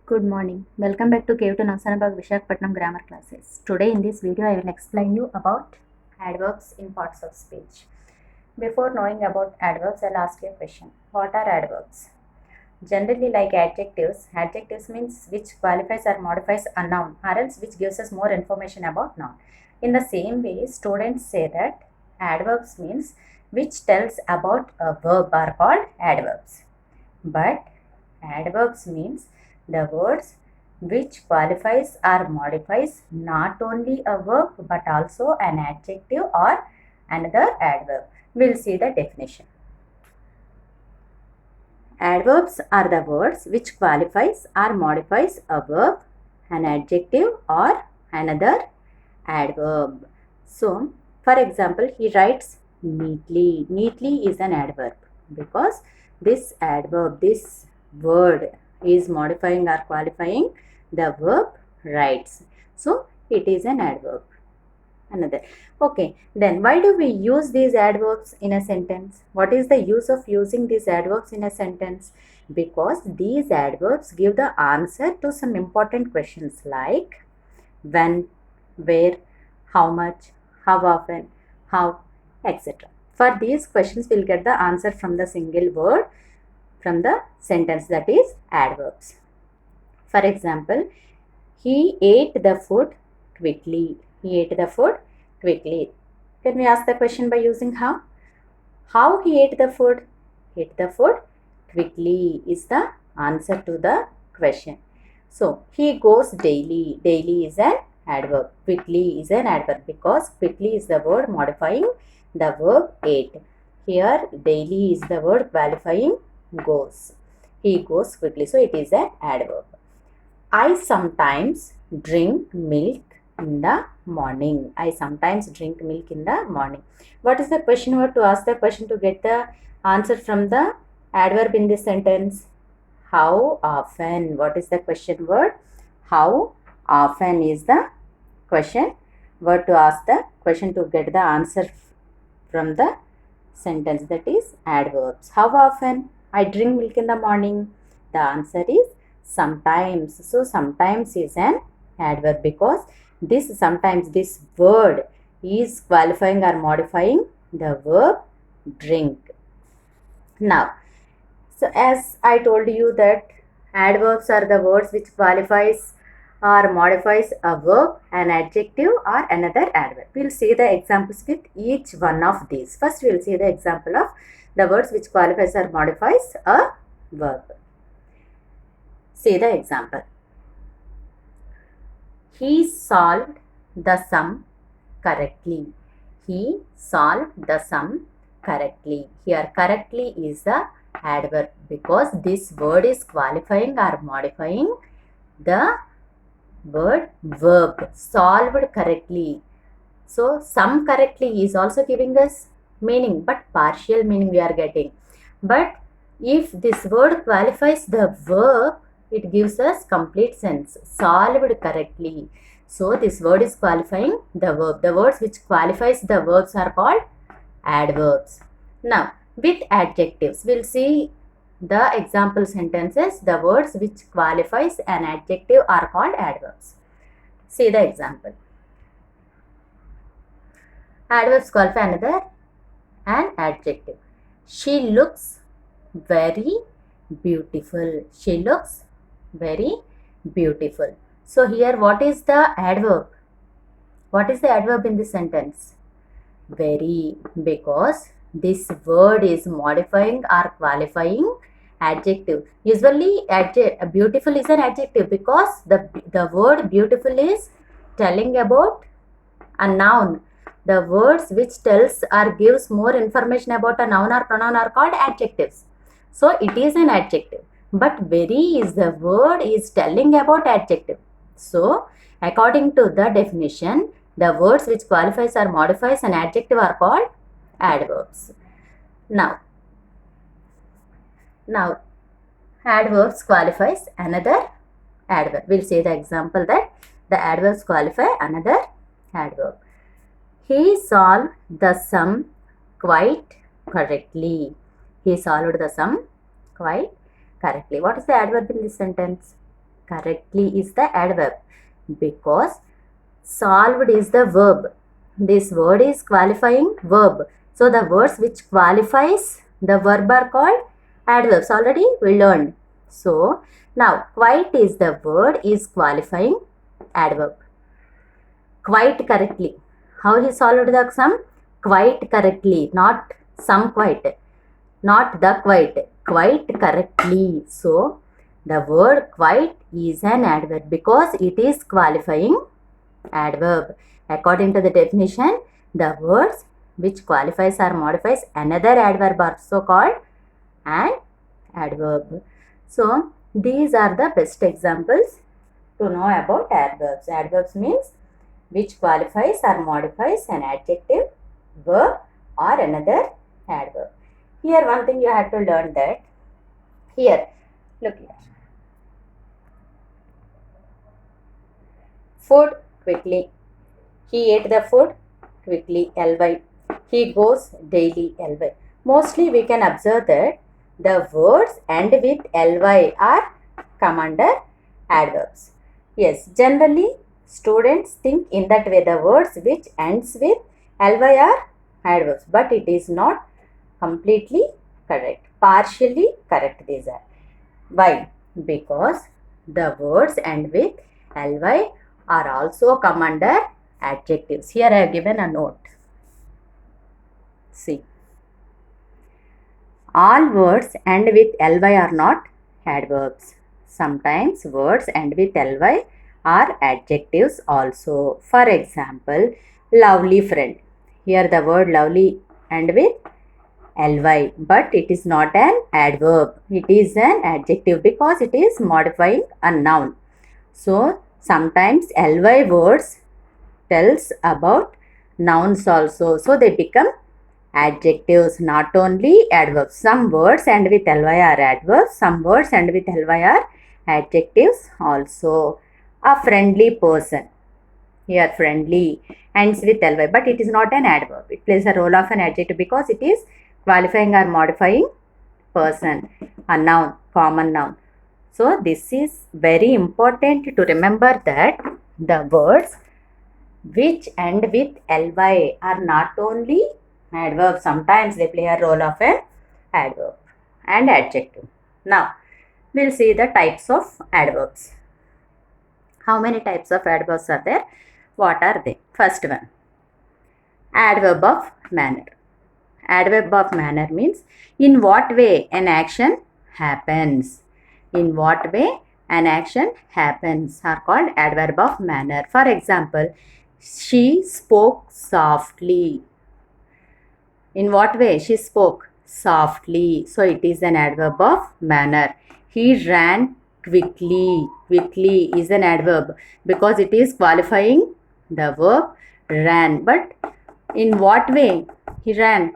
Good morning. Welcome back to Cave to Nasanabag Vishakhapatnam grammar classes. Today in this video I will explain you about adverbs in parts of speech. Before knowing about adverbs, I'll ask you a question. What are adverbs? Generally, like adjectives means which qualifies or modifies a noun or else which gives us more information about noun. In the same way, students say that adverbs means which tells about a verb are called adverbs. But adverbs means the words which qualifies or modifies not only a verb but also an adjective or another adverb. We'll see the definition. Adverbs are the words which qualifies or modifies a verb, an adjective or another adverb. So, for example, he writes neatly. Neatly is an adverb because this adverb, this word is modifying or qualifying the verb writes. So, it is an adverb. Another. Okay, then why do we use these adverbs in a sentence? What is the use of using these adverbs in a sentence? Because these adverbs give the answer to some important questions like when, where, how much, how often, how, etc. For these questions, we'll get the answer from the single word from the sentence, that is adverbs. For example, he ate the food quickly. He ate the food quickly. Can we ask the question by using how? How he ate the food? He ate the food quickly is the answer to the question. So, he goes daily. Daily is an adverb. Quickly is an adverb because quickly is the word modifying the verb ate. Here, daily is the word qualifying goes. He goes quickly. So, it is an adverb. I sometimes drink milk in the morning. I sometimes drink milk in the morning. What is the question word to ask the question to get the answer from the adverb in this sentence? How often? What is the question word? How often is the question word to ask the question to get the answer from the sentence, that is adverbs. How often? I drink milk in the morning. The answer is sometimes. So, sometimes is an adverb because this sometimes, this word is qualifying or modifying the verb drink. Now, so as I told you that adverbs are the words which qualifies or modifies a verb, an adjective or another adverb. We will see the examples with each one of these. First, we will see the example of the words which qualifies or modifies a verb. See the example. He solved the sum correctly. He solved the sum correctly. Here, correctly is the adverb because this word is qualifying or modifying the word verb. Solved correctly. So, sum correctly is also giving us meaning, but partial meaning we are getting. But if this word qualifies the verb, it gives us complete sense. Solved correctly. So, this word is qualifying the verb. The words which qualifies the verbs are called adverbs. Now, with adjectives, we'll see the example sentences. The words which qualifies an adjective are called adverbs. See the example. Adverbs qualify another an adjective. She looks very beautiful. She looks very beautiful. So here what is the adverb? What is the adverb in this sentence? Very, because this word is modifying or qualifying adjective. Usually beautiful is an adjective because the word beautiful is telling about a noun. The words which tells or gives more information about a noun or pronoun are called adjectives. So it is an adjective. But very is the word is telling about adjective. So according to the definition, the words which qualifies or modifies an adjective are called adverbs. Now adverbs qualifies another adverb. We'll see the example that the adverbs qualify another adverb. He solved the sum quite correctly. He solved the sum quite correctly. What is the adverb in this sentence? correctly is the adverb, because solved is the verb. This word is qualifying verb. So the words which qualifies the verb are called adverbs. Already we learned. So now quite is the word is qualifying adverb. Quite correctly. How he solved the sum? Quite correctly, not some quite, not the quite correctly. So the word quite is an adverb because it is qualifying adverb. According to the definition, the words which qualifies or modifies another adverb are also called an adverb. So these are the best examples to know about adverbs. Adverbs means which qualifies or modifies an adjective, verb or another adverb. Here one thing you have to learn that, here, look here. Food quickly. He ate the food quickly, ly. He goes daily, ly. Mostly we can observe that the words end with ly are come under adverbs. Yes, generally students think in that way, the words which ends with ly are adverbs, but it is not completely correct. Partially correct these are. Why? Because the words end with ly are also come under adjectives. Here I have given a note. See. All words end with ly are not adverbs. Sometimes words end with ly are adjectives also. For example, lovely friend. Here the word lovely end with ly, but it is not an adverb. It is an adjective because it is modifying a noun. So sometimes ly words tells about nouns also. So they become adjectives, not only adverbs. Some words end with ly are adverbs. Some words end with ly are adjectives also. A friendly person. Here friendly ends with ly, but it is not an adverb. It plays a role of an adjective because it is qualifying or modifying person, a noun, common noun. So this is very important to remember that the words which end with ly are not only adverbs, sometimes they play a role of an adverb and adjective. Now we'll see the types of adverbs. How many types of adverbs are there? What are they? First one, adverb of manner. Adverb of manner means in what way an action happens. In what way an action happens are called adverb of manner. For example, she spoke softly. In what way she spoke? Softly. So it is an adverb of manner. He ran quickly. Quickly is an adverb because it is qualifying the verb ran. But in what way he ran?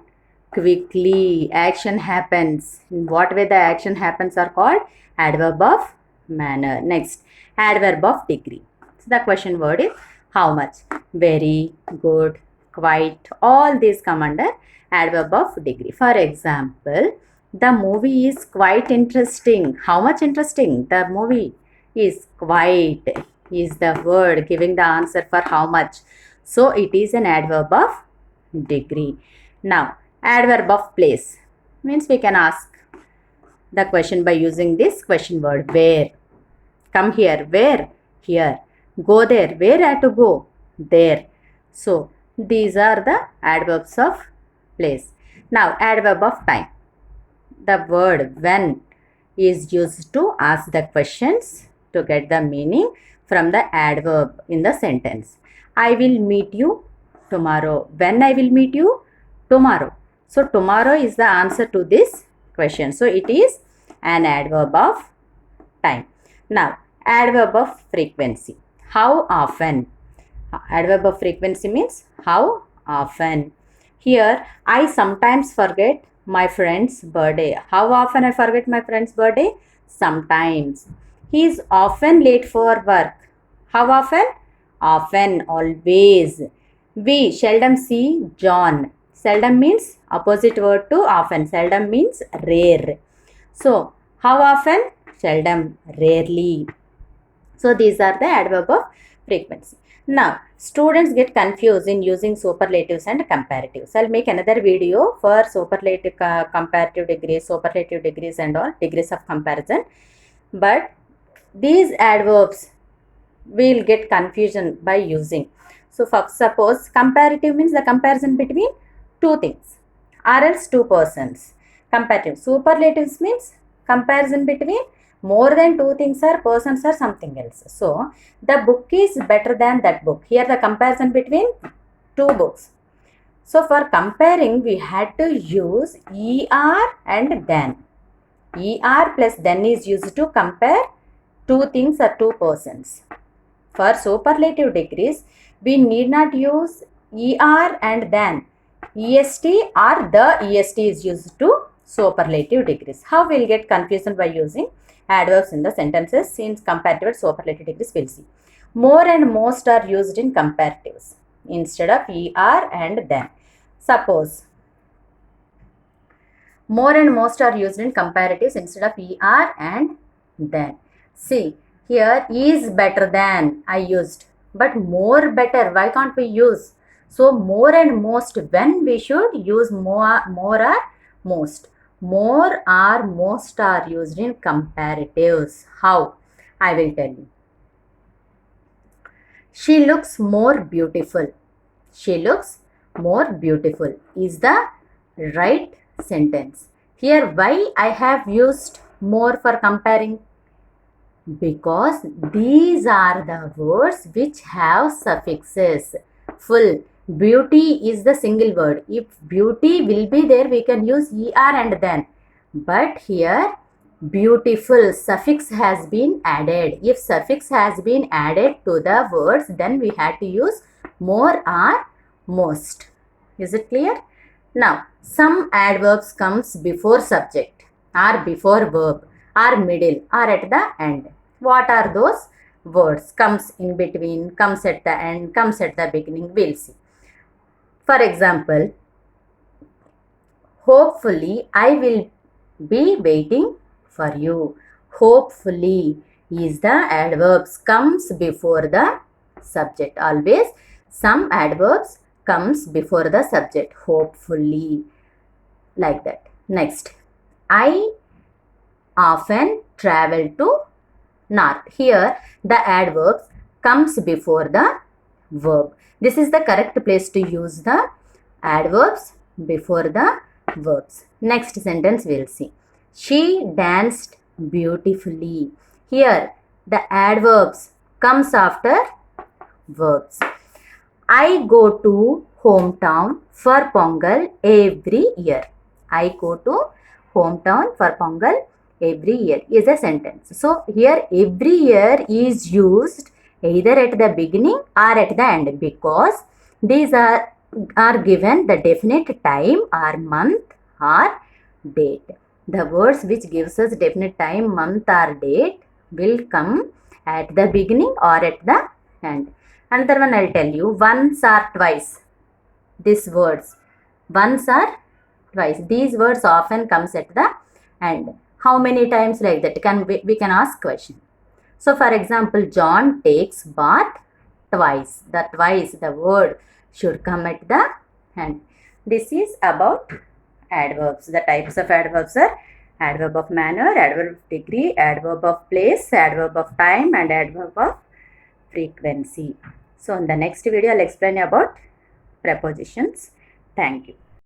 Quickly. Action happens. In what way the action happens are called adverb of manner. Next, adverb of degree. So the question word is how much? Very, good, quite. All these come under adverb of degree. For example, the movie is quite interesting. How much interesting? The movie is quite is the word giving the answer for how much. So it is an adverb of degree. Now, adverb of place means we can ask the question by using this question word where. Come here, where? Here. Go there, where I have to go? There. So these are the adverbs of place. Now adverb of time. The word when is used to ask the questions to get the meaning from the adverb in the sentence. I will meet you tomorrow. When I will meet you? Tomorrow. So tomorrow is the answer to this question. So it is an adverb of time. Now adverb of frequency. How often? Adverb of frequency means how often. Here I sometimes forget my friend's birthday. How often I forget my friend's birthday? Sometimes. He is often late for work. How often? Often, always. We seldom see John. Seldom means opposite word to often. Seldom means rare. So, how often? Seldom, rarely. So these are the adverb of frequency. Now, students get confused in using superlatives and comparatives. I'll make another video for superlative, comparative degrees, superlative degrees and all, degrees of comparison. But these adverbs will get confusion by using. So for suppose comparative means the comparison between two things or else two persons. Comparative. Superlatives means comparison between more than two things or persons or something else. So the book is better than that book. Here the comparison between two books. So for comparing we had to use er and then. Er plus then is used to compare two things or two persons. For superlative degrees we need not use er and then. est or the est is used to superlative degrees. How we'll get confusion by using adverbs in the sentences? Since comparative and superlative degrees we'll see. More and most are used in comparatives instead of er and then. Suppose more and most are used in comparatives instead of er and then. See, here is better than I used, but more better, why can't we use? So more and most, when we should use more or most. More or most are used in comparatives. How? I will tell you. She looks more beautiful. She looks more beautiful is the right sentence. Here why I have used more for comparing? Because these are the words which have suffixes. Full. Beauty is the single word. If beauty will be there, we can use er and then. But here, beautiful suffix has been added. If suffix has been added to the words, then we had to use more or most. Is it clear? Now, some adverbs comes before subject, or before verb, or middle, or at the end. What are those words? Comes in between, comes at the end, comes at the beginning. We'll see. For example, hopefully I will be waiting for you. Hopefully is the adverbs comes before the subject. Always some adverbs comes before the subject. Hopefully, like that. Next, I often travel to north. Here the adverbs comes before the verb. This is the correct place to use the adverbs before the verbs. Next sentence we'll see. She danced beautifully. Here the adverbs comes after verbs. I go to hometown for Pongal every year. I go to hometown for Pongal every year is a sentence. So here every year is used either at the beginning or at the end, because these are given the definite time or month or date. The words which gives us definite time, month or date will come at the beginning or at the end. Another one I'll tell you, once or twice. These words, once or twice. These words often comes at the end. How many times, like that? We can ask question. So for example, John takes bath twice. The twice, the word should come at the end. This is about adverbs. The types of adverbs are adverb of manner, adverb of degree, adverb of place, adverb of time, and adverb of frequency. So in the next video, I'll explain about prepositions. Thank you.